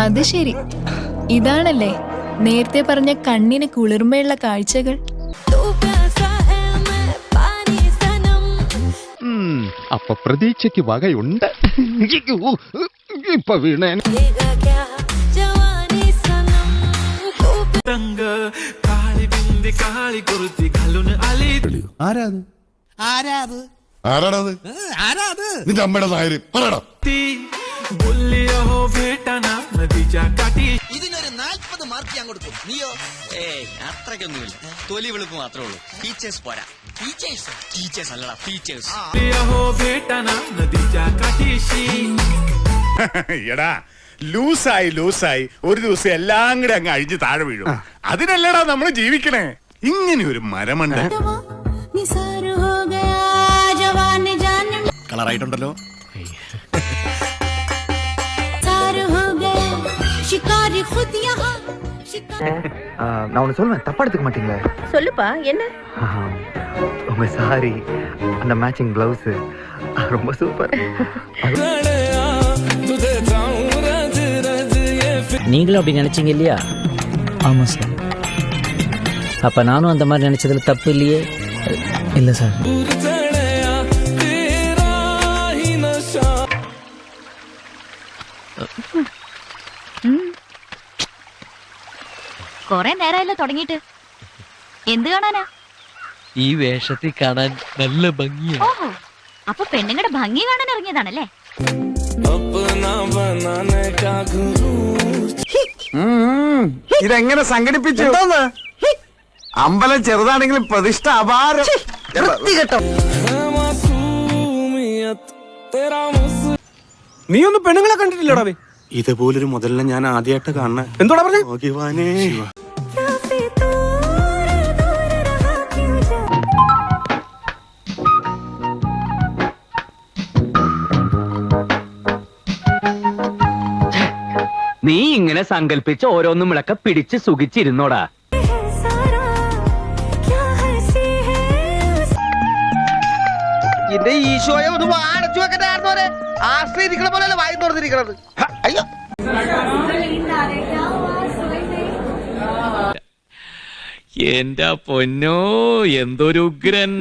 അത് ശരി, ഇതാണല്ലേ നേരത്തെ പറഞ്ഞ കണ്ണിന് കുളിർമയുള്ള കാഴ്ചകൾ. അപ്പൊ പ്രതീക്ഷയ്ക്ക് വകയുണ്ട്. ഇപ്പൊ വീണേ നിന്റെ അമ്മയുടെ നായര് പറയടാ. ഇതിനൊരു 40 മാർക്ക് ഞാൻ കൊടുക്കും. നീയോ? അത്രയ്ക്കൊന്നുമില്ല. തൊലി വെളുപ്പ് മാത്രമേ ഉള്ളൂ. ടീച്ചേഴ്സ് പോരാ. ടീച്ചേഴ്സ് അല്ലടാ, ടീച്ചേഴ്സ്. എടാ ലൂസായി ഒരു ദിവസം എല്ലാം കൂടെ അങ്ങ് അഴിഞ്ഞ് താഴെ വീഴും. അതിനല്ലടാ നമ്മൾ ജീവിക്കണേ. ഇങ്ങനെ ഒരു മരമണ്ട കളറായിട്ടുണ്ടല്ലോ. நான் ஒன்னு சொல்லுவேன், தப்பா எடுத்துக்க மாட்டீங்களா? சொல்லுப்பா, என்ன? உங்க சாரி, அந்த மேட்சிங் பிளவுஸ் ரொம்ப சூப்பர். நீங்களும் அப்படி நினைச்சீங்க இல்லையா? ஆமா சார். அப்ப நானும் அந்த மாதிரி நினைச்சதுல தப்பு இல்லையே? இல்ல சார். കൊറേ നേരമല്ലോ തുടങ്ങിയിട്ട്. എന്ത് കാണാനാ? ഈ വേഷത്തിൽ കാണാൻ നല്ല ഭംഗിയാണ്. ഓഹോ, അപ്പൊ പെണ്ണുങ്ങളുടെ ഭംഗി കാണാൻ ഇറങ്ങിയതാണല്ലേ? ഇതെങ്ങനെ സംഘടിപ്പിച്ചു? അമ്പലം ചെറുതാണെങ്കിലും പ്രതിഷ്ഠ അപാരം. നീ ഒന്നും പെണ്ണുങ്ങളെ കണ്ടിട്ടില്ലടാ? ഇതുപോലൊരു മുതലിനെ ഞാൻ ആദ്യമായിട്ട് കാണണ. എന്തോടാ പറഞ്ഞേ? നീ ഇങ്ങനെ സങ്കല്പിച്ച് ഓരോന്നും വിളക്ക പിടിച്ച് സുഖിച്ചിരുന്നോടാ. എന്റെ ഈശോയെ ഒന്ന് അടച്ചു വെക്കട്ടെ. ആശ്രയിരിക്കണ പോലെ വായി തുറന്നിരിക്കണത്. അയ്യോ, എന്റെ പൊന്നോ, എന്തൊരു ഉഗ്രൻ.